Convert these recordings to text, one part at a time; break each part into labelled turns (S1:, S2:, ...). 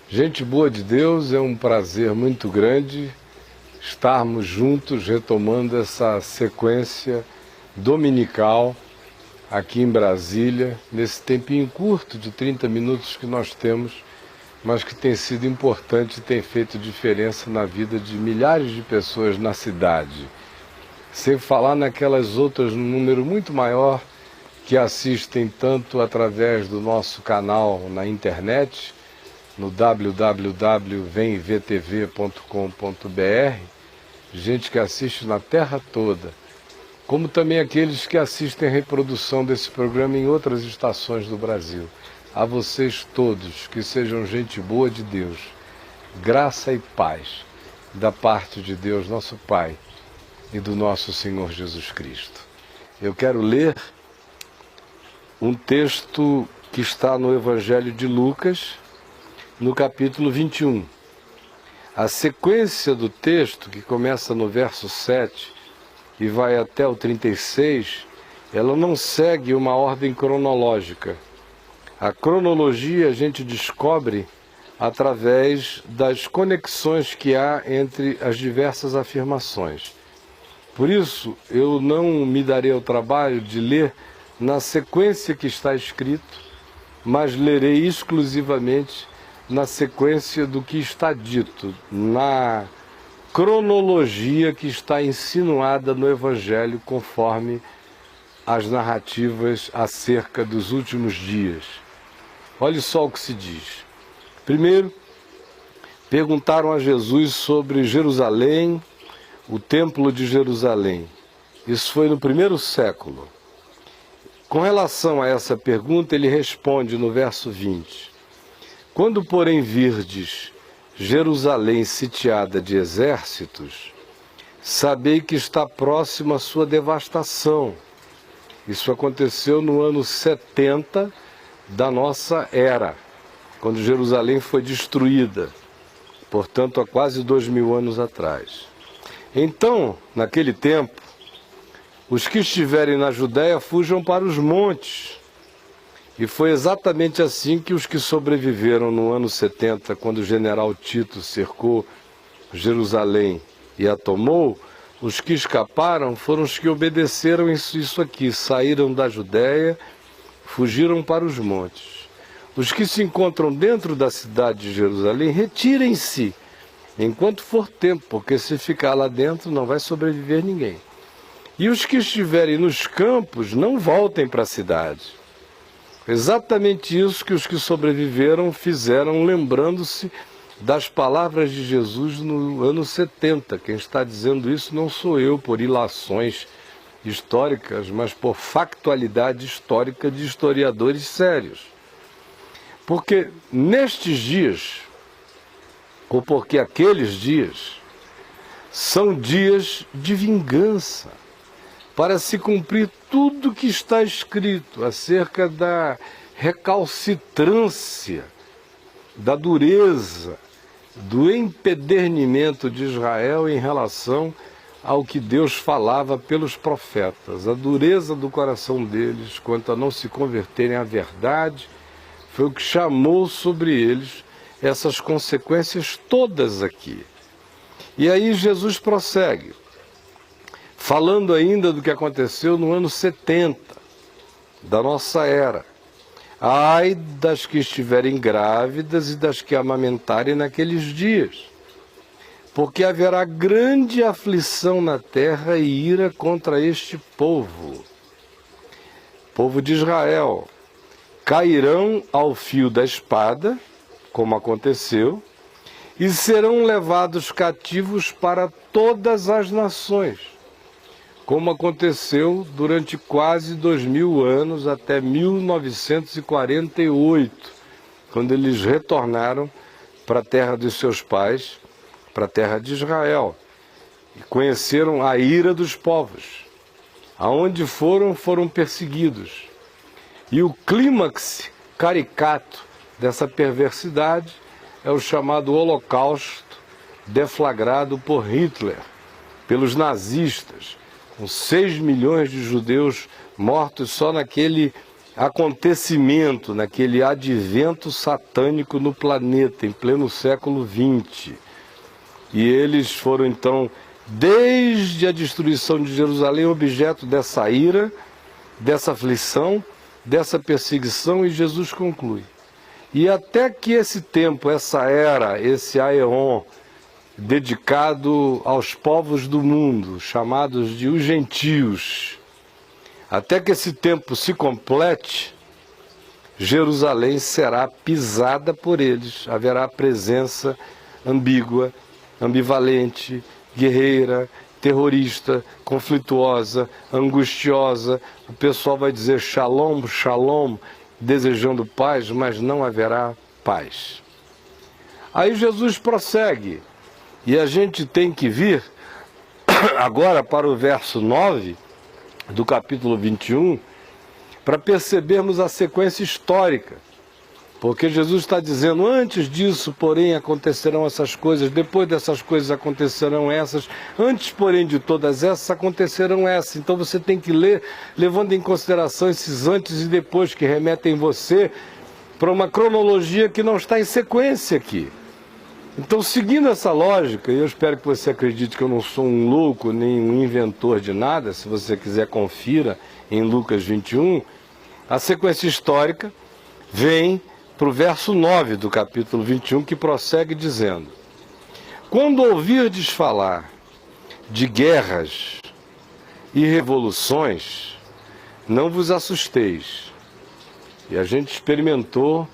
S1: Gente boa de Deus, é um prazer muito grande estarmos juntos retomando essa sequência dominical aqui em Brasília, nesse tempinho curto de 30 minutos que nós temos, mas que tem sido importante e tem feito diferença na vida de milhares de pessoas na cidade. Sem falar naquelas outras, num número muito maior, que assistem tanto através do nosso canal na internet, no www.vemvtv.com.br, gente que assiste na terra toda, como também aqueles que assistem a reprodução desse programa em outras estações do Brasil. A vocês todos, que sejam gente boa de Deus, graça e paz da parte de Deus, nosso Pai, e do nosso Senhor Jesus Cristo. Eu quero ler um texto que está no Evangelho de Lucas, no capítulo 21. A sequência do texto, que começa no verso 7 e vai até o 36, ela não segue uma ordem cronológica. A cronologia a gente descobre através das conexões que há entre as diversas afirmações. Por isso, eu não me darei ao trabalho de ler na sequência que está escrito, mas lerei exclusivamente na sequência do que está dito, na cronologia que está insinuada no Evangelho, conforme as narrativas acerca dos últimos dias. Olhe só o que se diz. Primeiro, perguntaram a Jesus sobre Jerusalém, o Templo de Jerusalém. Isso foi no primeiro século. Com relação a essa pergunta, ele responde no verso 20. Quando, porém, virdes Jerusalém sitiada de exércitos, sabei que está próxima a sua devastação. Isso aconteceu no ano 70 da nossa era, quando Jerusalém foi destruída, portanto, há quase 2000 anos atrás. Então, naquele tempo, os que estiverem na Judéia fujam para os montes. E foi exatamente assim que os que sobreviveram no ano 70, quando o general Tito cercou Jerusalém e a tomou, os que escaparam foram os que obedeceram isso aqui, saíram da Judéia, fugiram para os montes. Os que se encontram dentro da cidade de Jerusalém, retirem-se enquanto for tempo, porque se ficar lá dentro não vai sobreviver ninguém. E os que estiverem nos campos não voltem para a cidade. Exatamente isso que os que sobreviveram fizeram, lembrando-se das palavras de Jesus no ano 70. Quem está dizendo isso não sou eu por ilações históricas, mas por factualidade histórica de historiadores sérios. Porque nestes dias, ou porque aqueles dias, são dias de vingança, para se cumprir tudo que está escrito acerca da recalcitrância, da dureza, do empedernimento de Israel em relação ao que Deus falava pelos profetas. A dureza do coração deles quanto a não se converterem à verdade foi o que chamou sobre eles essas consequências todas aqui. E aí Jesus prossegue, falando ainda do que aconteceu no ano 70 da nossa era. Ai das que estiverem grávidas e das que amamentarem naqueles dias, porque haverá grande aflição na terra e ira contra este povo de Israel. Cairão ao fio da espada, como aconteceu, e serão levados cativos para todas as nações, como aconteceu durante quase 2000 anos, até 1948, quando eles retornaram para a terra dos seus pais, para a terra de Israel, e conheceram a ira dos povos. Aonde foram perseguidos. E o clímax caricato dessa perversidade é o chamado Holocausto, deflagrado por Hitler, pelos nazistas, com 6 milhões de judeus mortos só naquele acontecimento, naquele advento satânico no planeta, em pleno século XX. E eles foram então, desde a destruição de Jerusalém, objeto dessa ira, dessa aflição, dessa perseguição, e Jesus conclui. E até que esse tempo, essa era, esse aeon, dedicado aos povos do mundo, chamados de os gentios, até que esse tempo se complete, Jerusalém será pisada por eles. Haverá presença ambígua, ambivalente, guerreira, terrorista, conflituosa, angustiosa. O pessoal vai dizer shalom, shalom, desejando paz, mas não haverá paz. Aí Jesus prossegue, e a gente tem que vir agora para o verso 9 do capítulo 21, para percebermos a sequência histórica. Porque Jesus está dizendo, antes disso, porém, acontecerão essas coisas, depois dessas coisas acontecerão essas, antes, porém, de todas essas, acontecerão essas. Então você tem que ler, levando em consideração esses antes e depois, que remetem você para uma cronologia que não está em sequência aqui. Então, seguindo essa lógica, e eu espero que você acredite que eu não sou um louco, nem um inventor de nada, se você quiser confira em Lucas 21, a sequência histórica vem para o verso 9 do capítulo 21, que prossegue dizendo: quando ouvirdes falar de guerras e revoluções, não vos assusteis. E a gente experimentou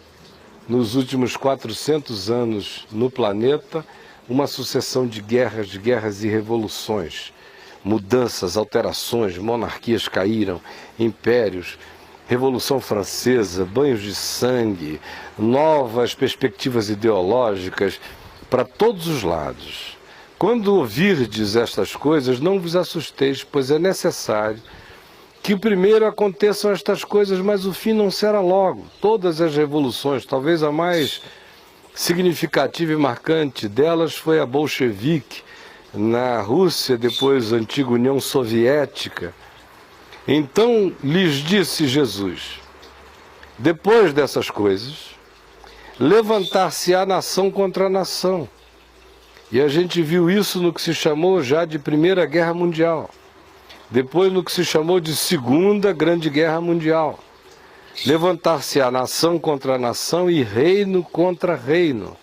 S1: nos últimos 400 anos no planeta uma sucessão de guerras e revoluções, mudanças, alterações, monarquias caíram, impérios, Revolução Francesa, banhos de sangue, novas perspectivas ideológicas para todos os lados. Quando ouvirdes estas coisas, não vos assusteis, pois é necessário que primeiro aconteçam estas coisas, mas o fim não será logo. Todas as revoluções, talvez a mais significativa e marcante delas foi a bolchevique na Rússia, depois a antiga União Soviética. Então lhes disse Jesus, depois dessas coisas, levantar-se-á nação contra nação. E a gente viu isso no que se chamou já de Primeira Guerra Mundial. Depois no que se chamou de Segunda Grande Guerra Mundial. Levantar-se-á nação contra nação e reino contra reino.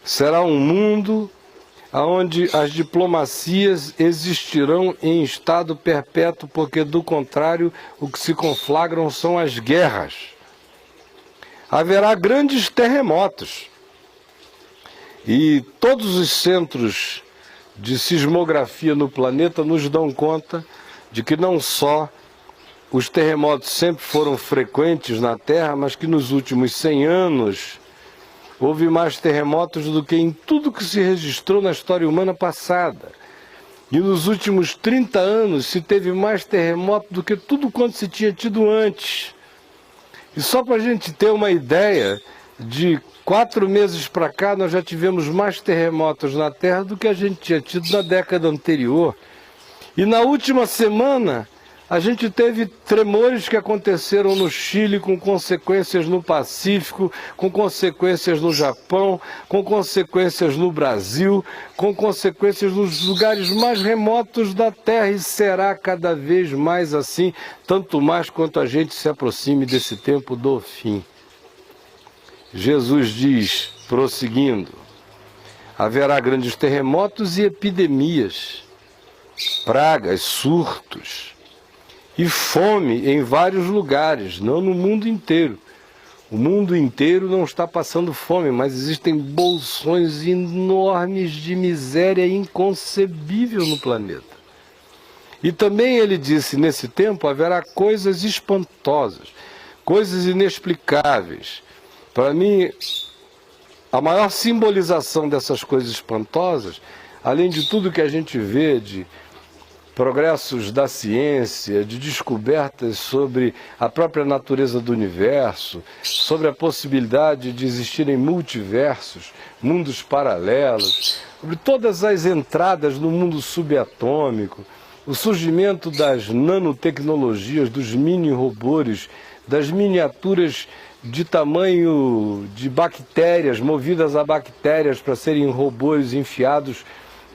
S1: Será um mundo onde as diplomacias existirão em estado perpétuo, porque do contrário o que se conflagram são as guerras. Haverá grandes terremotos. E todos os centros de sismografia no planeta nos dão conta de que não só os terremotos sempre foram frequentes na Terra, mas que nos últimos 100 anos houve mais terremotos do que em tudo que se registrou na história humana passada. E nos últimos 30 anos se teve mais terremoto do que tudo quanto se tinha tido antes. E só para a gente ter uma ideia, de 4 meses para cá nós já tivemos mais terremotos na Terra do que a gente tinha tido na década anterior. E na última semana a gente teve tremores que aconteceram no Chile, com consequências no Pacífico, com consequências no Japão, com consequências no Brasil, com consequências nos lugares mais remotos da Terra, e será cada vez mais assim, tanto mais quanto a gente se aproxime desse tempo do fim. Jesus diz, prosseguindo, haverá grandes terremotos e epidemias, pragas, surtos e fome em vários lugares, não no mundo inteiro. O mundo inteiro não está passando fome, mas existem bolsões enormes de miséria inconcebível no planeta. E também ele disse, nesse tempo haverá coisas espantosas, coisas inexplicáveis. Para mim, a maior simbolização dessas coisas espantosas, além de tudo que a gente vê de progressos da ciência, de descobertas sobre a própria natureza do universo, sobre a possibilidade de existirem multiversos, mundos paralelos, sobre todas as entradas no mundo subatômico, o surgimento das nanotecnologias, dos mini-robôs, das miniaturas de tamanho de bactérias, movidas a bactérias para serem robôs enfiados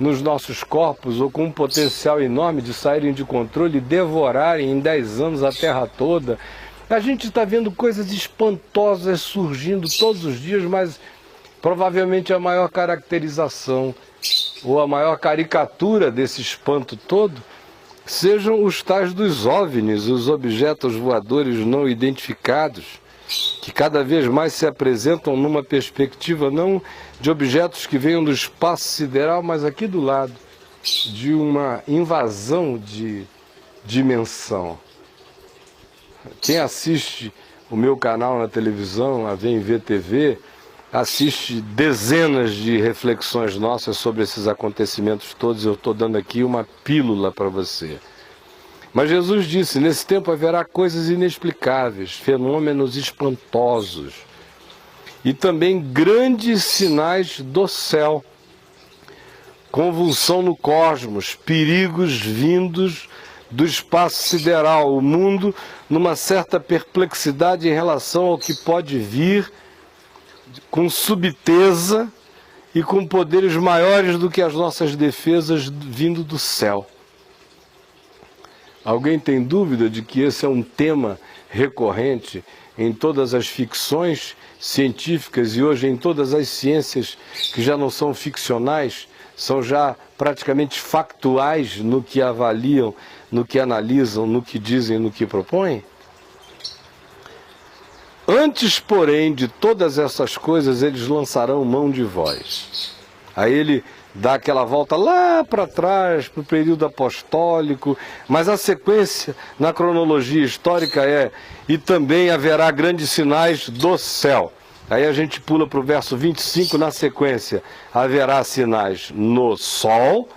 S1: nos nossos corpos, ou com um potencial enorme de saírem de controle e devorarem em 10 anos a Terra toda. A gente está vendo coisas espantosas surgindo todos os dias, mas provavelmente a maior caracterização ou a maior caricatura desse espanto todo sejam os tais dos OVNIs, os objetos voadores não identificados, que cada vez mais se apresentam numa perspectiva não de objetos que venham do espaço sideral, mas aqui do lado, de uma invasão de dimensão. Quem assiste o meu canal na televisão, a VMV TV, assiste dezenas de reflexões nossas sobre esses acontecimentos todos. Eu estou dando aqui uma pílula para você. Mas Jesus disse, nesse tempo haverá coisas inexplicáveis, fenômenos espantosos e também grandes sinais do céu, convulsão no cosmos, perigos vindos do espaço sideral, o mundo numa certa perplexidade em relação ao que pode vir, com subteza e com poderes maiores do que as nossas defesas vindo do céu. Alguém tem dúvida de que esse é um tema recorrente em todas as ficções científicas e hoje em todas as ciências que já não são ficcionais, são já praticamente factuais no que avaliam, no que analisam, no que dizem, no que propõem? Antes, porém, de todas essas coisas, eles lançarão mão de vós. Aí ele dá aquela volta lá para trás, para o período apostólico, mas a sequência na cronologia histórica é: e também haverá grandes sinais do céu. Aí a gente pula para o verso 25 na sequência: haverá sinais no sol,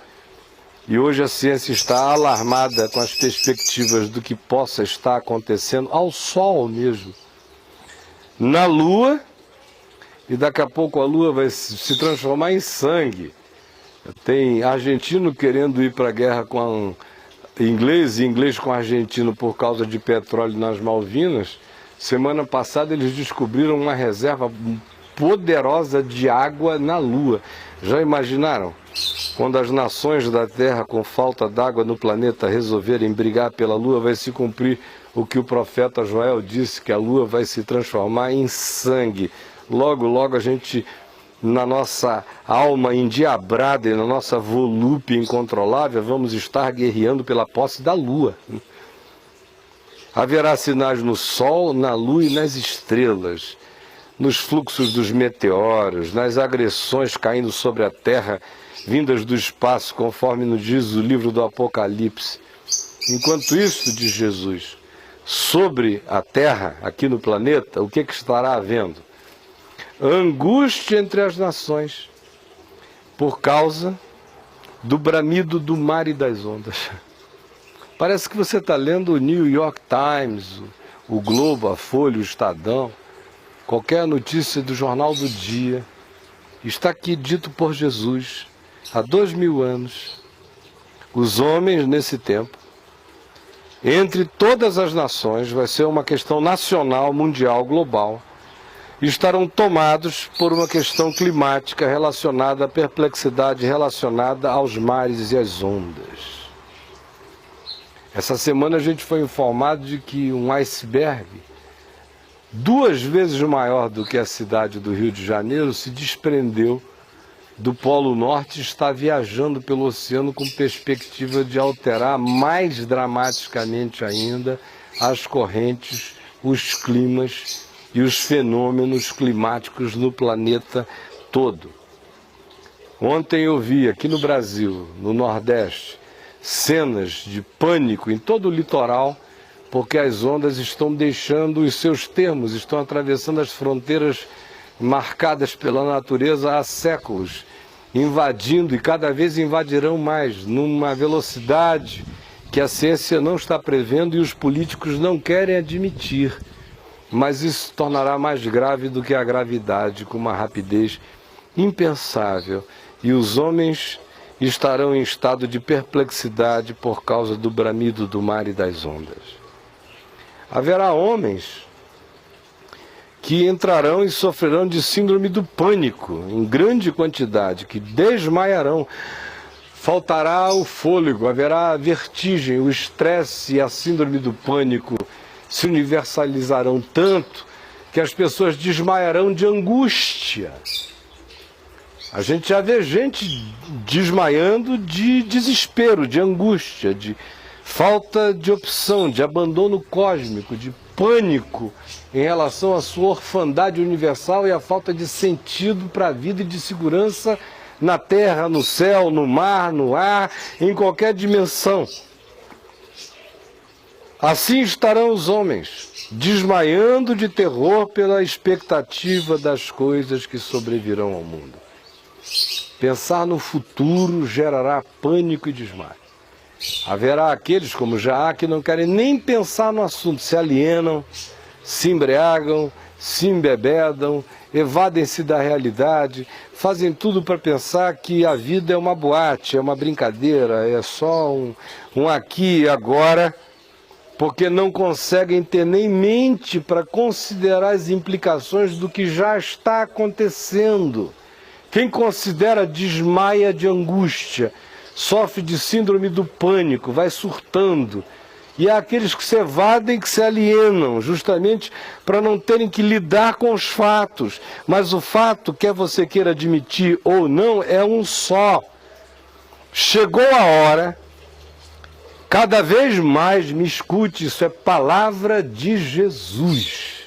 S1: e hoje a ciência está alarmada com as perspectivas do que possa estar acontecendo ao sol mesmo. Na lua, e daqui a pouco a lua vai se transformar em sangue. Tem argentino querendo ir para a guerra com inglês e inglês com argentino por causa de petróleo nas Malvinas. Semana passada eles descobriram uma reserva poderosa de água na Lua. Já imaginaram? Quando as nações da Terra com falta d'água no planeta resolverem brigar pela Lua, vai se cumprir o que o profeta Joel disse, que a Lua vai se transformar em sangue. Logo, logo a gente, na nossa alma endiabrada e na nossa volúpia incontrolável, vamos estar guerreando pela posse da Lua. Haverá sinais no Sol, na Lua e nas estrelas, nos fluxos dos meteoros, nas agressões caindo sobre a Terra, vindas do espaço, conforme nos diz o livro do Apocalipse. Enquanto isso, diz Jesus, sobre a Terra, aqui no planeta, o que estará havendo? Angústia entre as nações, por causa do bramido do mar e das ondas. Parece que você está lendo o New York Times, o Globo, a Folha, o Estadão, qualquer notícia do Jornal do Dia. Está aqui dito por Jesus, há 2000 anos, os homens nesse tempo, entre todas as nações, vai ser uma questão nacional, mundial, global, estarão tomados por uma questão climática relacionada à perplexidade relacionada aos mares e às ondas. Essa semana a gente foi informado de que um iceberg 2 vezes maior do que a cidade do Rio de Janeiro se desprendeu do Polo Norte e está viajando pelo oceano com perspectiva de alterar mais dramaticamente ainda as correntes, os climas e os fenômenos climáticos no planeta todo. Ontem eu vi aqui no Brasil, no Nordeste, cenas de pânico em todo o litoral, porque as ondas estão deixando os seus termos, estão atravessando as fronteiras marcadas pela natureza há séculos, invadindo e cada vez invadirão mais, numa velocidade que a ciência não está prevendo e os políticos não querem admitir. Mas isso se tornará mais grave do que a gravidade, com uma rapidez impensável, e os homens estarão em estado de perplexidade por causa do bramido do mar e das ondas. Haverá homens que entrarão e sofrerão de síndrome do pânico, em grande quantidade, que desmaiarão. Faltará o fôlego, haverá vertigem, o estresse e a síndrome do pânico se universalizarão tanto que as pessoas desmaiarão de angústia. A gente já vê gente desmaiando de desespero, de angústia, de falta de opção, de abandono cósmico, de pânico em relação à sua orfandade universal e à falta de sentido para a vida e de segurança na terra, no céu, no mar, no ar, em qualquer dimensão. Assim estarão os homens, desmaiando de terror pela expectativa das coisas que sobrevirão ao mundo. Pensar no futuro gerará pânico e desmaio. Haverá aqueles, como já há, que não querem nem pensar no assunto, se alienam, se embriagam, se embebedam, evadem-se da realidade, fazem tudo para pensar que a vida é uma boate, é uma brincadeira, é só um aqui e agora, porque não conseguem ter nem mente para considerar as implicações do que já está acontecendo. Quem considera desmaia de angústia, sofre de síndrome do pânico, vai surtando. E há aqueles que se evadem, que se alienam, justamente para não terem que lidar com os fatos. Mas o fato, quer você queira admitir ou não, é um só. Chegou a hora, cada vez mais, me escute, isso é palavra de Jesus.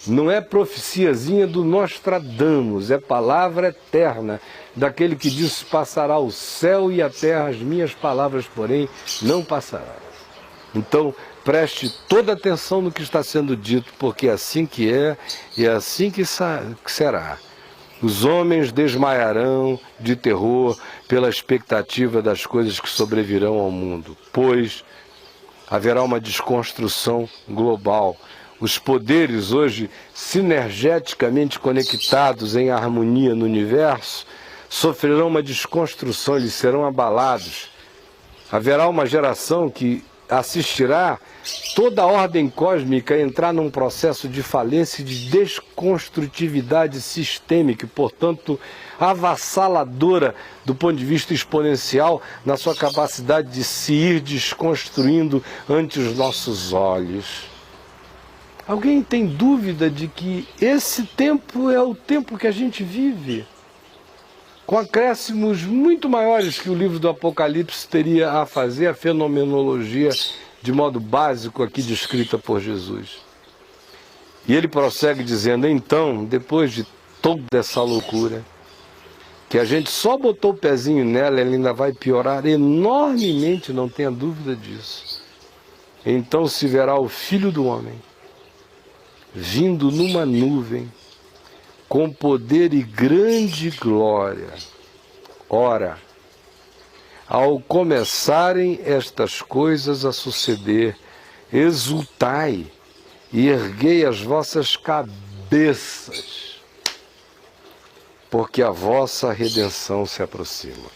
S1: Não é profeciazinha do Nostradamus, é palavra eterna, daquele que disse: passará o céu e a terra, as minhas palavras, porém, não passarão. Então, preste toda atenção no que está sendo dito, porque é assim que é e é assim que será. Os homens desmaiarão de terror pela expectativa das coisas que sobrevirão ao mundo, pois haverá uma desconstrução global. Os poderes hoje sinergeticamente conectados em harmonia no universo sofrerão uma desconstrução, eles serão abalados. Haverá uma geração que assistirá toda a ordem cósmica a entrar num processo de falência e de desconstrutividade sistêmica, e, portanto, avassaladora do ponto de vista exponencial na sua capacidade de se ir desconstruindo ante os nossos olhos. Alguém tem dúvida de que esse tempo é o tempo que a gente vive? Com acréscimos muito maiores que o livro do Apocalipse teria a fazer, a fenomenologia de modo básico aqui descrita por Jesus. E ele prossegue dizendo: então, depois de toda essa loucura, que a gente só botou o pezinho nela, ela ainda vai piorar enormemente, não tenha dúvida disso. Então se verá o Filho do Homem vindo numa nuvem, com poder e grande glória. Ora, ao começarem estas coisas a suceder, exultai e erguei as vossas cabeças, porque a vossa redenção se aproxima.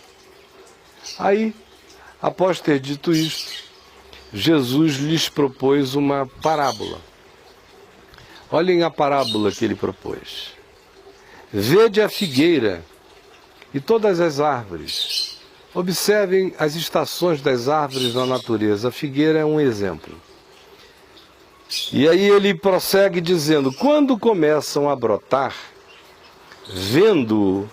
S1: Aí, após ter dito isto, Jesus lhes propôs uma parábola. Olhem a parábola que ele propôs. Vede a figueira e todas as árvores. Observem as estações das árvores na natureza. A figueira é um exemplo. E aí ele prossegue dizendo: quando começam a brotar, vendo-o,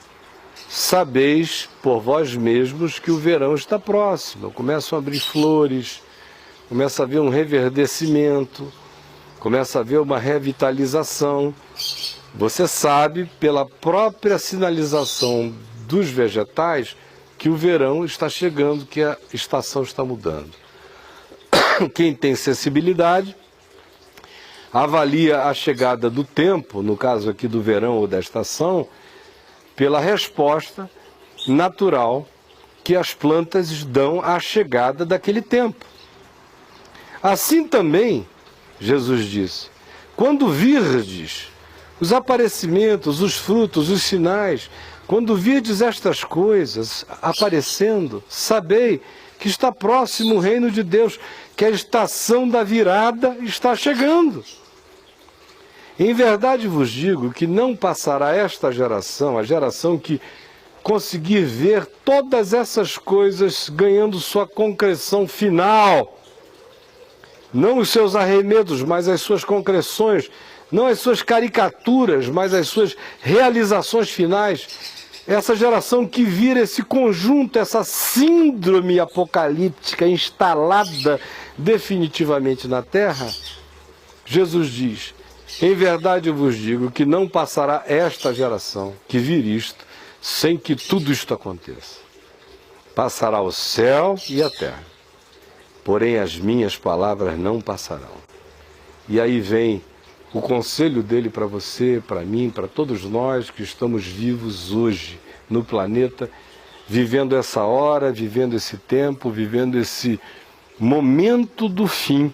S1: sabeis por vós mesmos que o verão está próximo. Começam a abrir flores, começa a haver um reverdecimento, começa a haver uma revitalização. Você sabe, pela própria sinalização dos vegetais, que o verão está chegando, que a estação está mudando. Quem tem sensibilidade avalia a chegada do tempo, no caso aqui do verão ou da estação, pela resposta natural que as plantas dão à chegada daquele tempo. Assim também, Jesus disse, quando virdes os aparecimentos, os frutos, os sinais, quando virdes estas coisas aparecendo, sabei que está próximo o reino de Deus, que a estação da virada está chegando. Em verdade vos digo que não passará esta geração, a geração que conseguir ver todas essas coisas ganhando sua concreção final. Não os seus arremedos, mas as suas concreções. Não as suas caricaturas, mas as suas realizações finais. Essa geração que vira esse conjunto, essa síndrome apocalíptica instalada definitivamente na Terra, Jesus diz: em verdade eu vos digo que não passará esta geração que vir isto sem que tudo isto aconteça. Passará o céu e a terra, porém as minhas palavras não passarão. E aí vem o conselho dele para você, para mim, para todos nós que estamos vivos hoje no planeta, vivendo essa hora, vivendo esse tempo, vivendo esse momento do fim.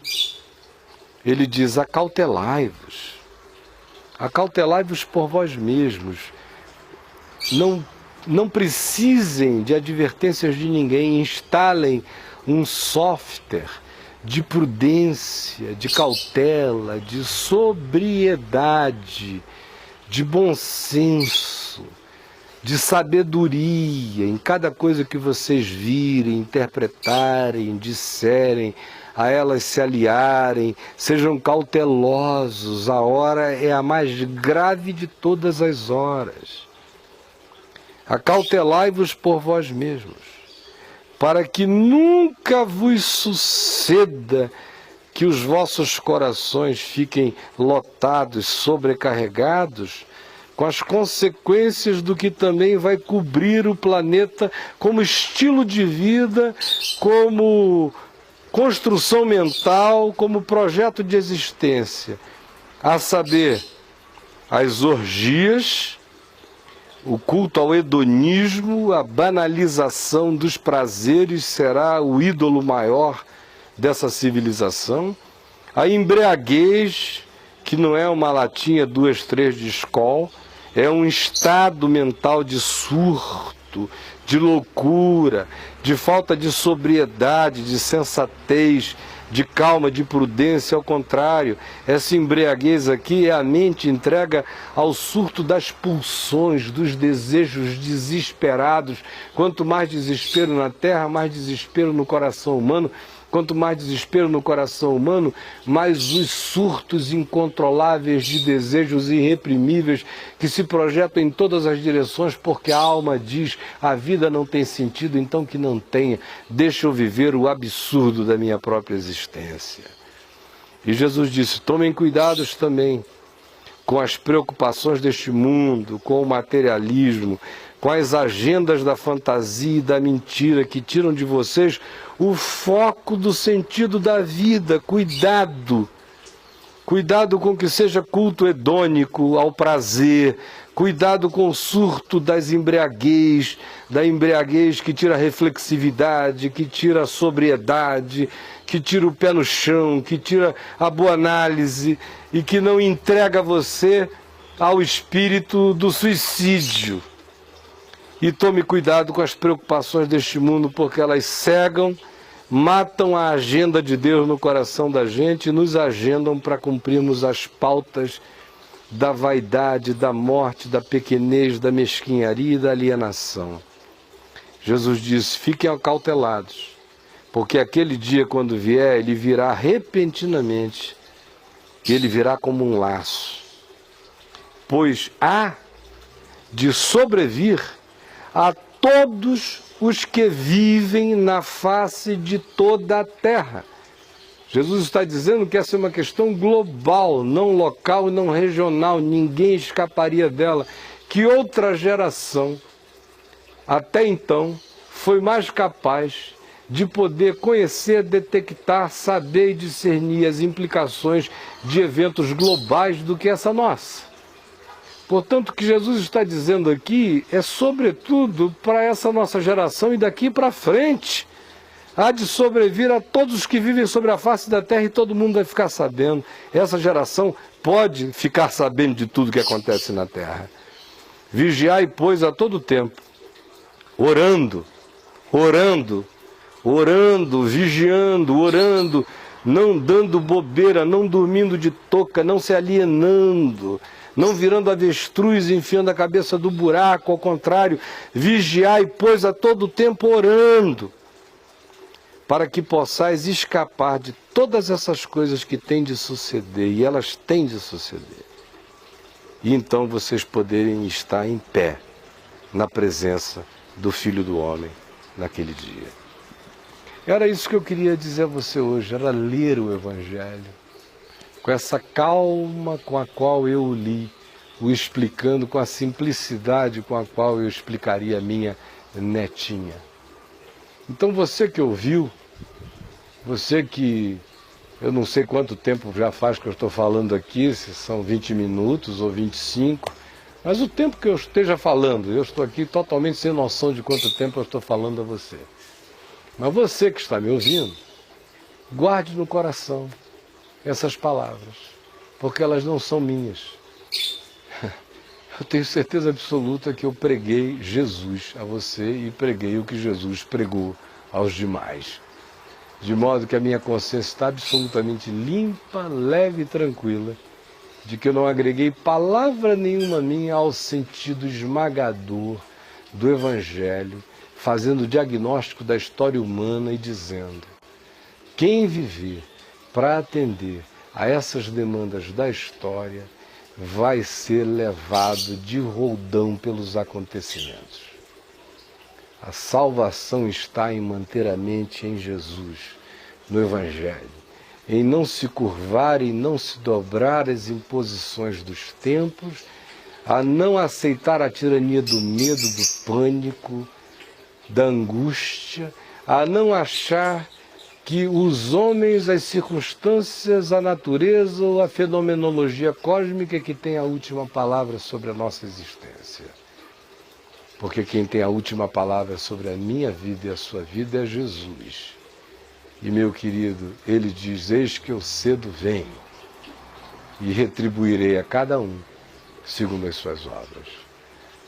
S1: Ele diz: acautelai-vos. Acautelai-vos por vós mesmos. Não precisem de advertências de ninguém. Instalem um software de prudência, de cautela, de sobriedade, de bom senso, de sabedoria em cada coisa que vocês virem, interpretarem, disserem, a elas se aliarem. Sejam cautelosos, a hora é a mais grave de todas as horas. Acautelai-vos por vós mesmos, para que nunca vos suceda que os vossos corações fiquem lotados, sobrecarregados, com as consequências do que também vai cobrir o planeta como estilo de vida, como construção mental, como projeto de existência, a saber, as orgias, o culto ao hedonismo, a banalização dos prazeres será o ídolo maior dessa civilização, a embriaguez, que não é uma latinha 2, 3 de Skol, é um estado mental de surto, de loucura, de falta de sobriedade, de sensatez, de calma, de prudência. Ao contrário, essa embriaguez aqui é a mente entrega ao surto das pulsões, dos desejos desesperados. Quanto mais desespero na terra, mais desespero no coração humano. Quanto mais desespero no coração humano, mais os surtos incontroláveis de desejos irreprimíveis que se projetam em todas as direções, porque a alma diz: a vida não tem sentido, então que não tenha. Deixa eu viver o absurdo da minha própria existência. E Jesus disse: tomem cuidados também com as preocupações deste mundo, com o materialismo, com as agendas da fantasia e da mentira que tiram de vocês o foco do sentido da vida. Cuidado! Cuidado com que seja culto hedônico ao prazer. Cuidado com o surto das embriaguez, da embriaguez que tira a reflexividade, que tira a sobriedade, que tira o pé no chão, que tira a boa análise e que não entrega você ao espírito do suicídio. E tome cuidado com as preocupações deste mundo, porque elas cegam, matam a agenda de Deus no coração da gente e nos agendam para cumprirmos as pautas da vaidade, da morte, da pequenez, da mesquinharia e da alienação. Jesus disse: fiquem acautelados, porque aquele dia, quando vier, ele virá repentinamente, e ele virá como um laço, pois há de sobrevir a todos os que vivem na face de toda a terra. Jesus está dizendo que essa é uma questão global, não local e não regional, ninguém escaparia dela. Que outra geração, até então, foi mais capaz de poder conhecer, detectar, saber e discernir as implicações de eventos globais do que essa nossa? Portanto, o que Jesus está dizendo aqui é sobretudo para essa nossa geração e daqui para frente. Há de sobrevir a todos os que vivem sobre a face da terra e todo mundo vai ficar sabendo. Essa geração pode ficar sabendo de tudo que acontece na terra. Vigiai, pois, a todo tempo, orando, vigiando, orando, não dando bobeira, não dormindo de touca, não se alienando, não virando avestruz, enfiando a cabeça do buraco, ao contrário, vigiai, pois, a todo tempo orando, para que possais escapar de todas essas coisas que têm de suceder, e elas têm de suceder. E então vocês poderem estar em pé na presença do Filho do Homem naquele dia. Era isso que eu queria dizer a você hoje, era ler o Evangelho, com essa calma com a qual eu o li, o explicando com a simplicidade com a qual eu explicaria a minha netinha. Então você que ouviu, você que, eu não sei quanto tempo já faz que eu estou falando aqui, se são 20 minutos ou 25, mas o tempo que eu esteja falando, eu estou aqui totalmente sem noção de quanto tempo eu estou falando a você. Mas você que está me ouvindo, guarde no coração essas palavras, porque elas não são minhas. Eu tenho certeza absoluta que eu preguei Jesus a você e preguei o que Jesus pregou aos demais. De modo que a minha consciência está absolutamente limpa, leve e tranquila, de que eu não agreguei palavra nenhuma minha ao sentido esmagador do Evangelho, fazendo o diagnóstico da história humana e dizendo: quem viver para atender a essas demandas da história vai ser levado de roldão pelos acontecimentos. A salvação está em manter a mente em Jesus, no Evangelho, em não se curvar e não se dobrar às imposições dos tempos, a não aceitar a tirania do medo, do pânico, da angústia, a não achar que os homens, as circunstâncias, a natureza ou a fenomenologia cósmica que tem a última palavra sobre a nossa existência. Porque quem tem a última palavra sobre a minha vida e a sua vida é Jesus. E, meu querido, ele diz: eis que eu cedo venho e retribuirei a cada um segundo as suas obras.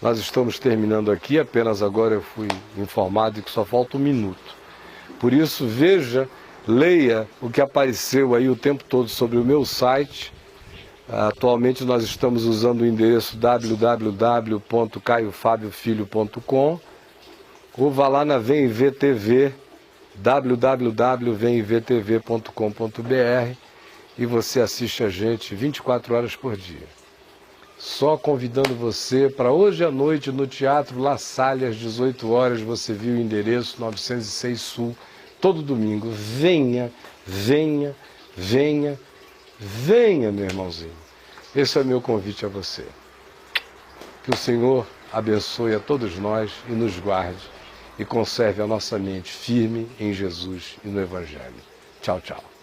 S1: Nós estamos terminando aqui, apenas agora eu fui informado que só falta 1 minuto. Por isso, veja, leia o que apareceu aí o tempo todo sobre o meu site. Atualmente nós estamos usando o endereço www.caiofabiofilho.com, ou vá lá na VemVer TV, www.vemvertv.com.br, e você assiste a gente 24 horas por dia. Só convidando você para hoje à noite no Teatro La Salle, às 18 horas, você viu o endereço 906 Sul, todo domingo. Venha, venha, venha, venha, meu irmãozinho. Esse é o meu convite a você. Que o Senhor abençoe a todos nós e nos guarde e conserve a nossa mente firme em Jesus e no Evangelho. Tchau, tchau.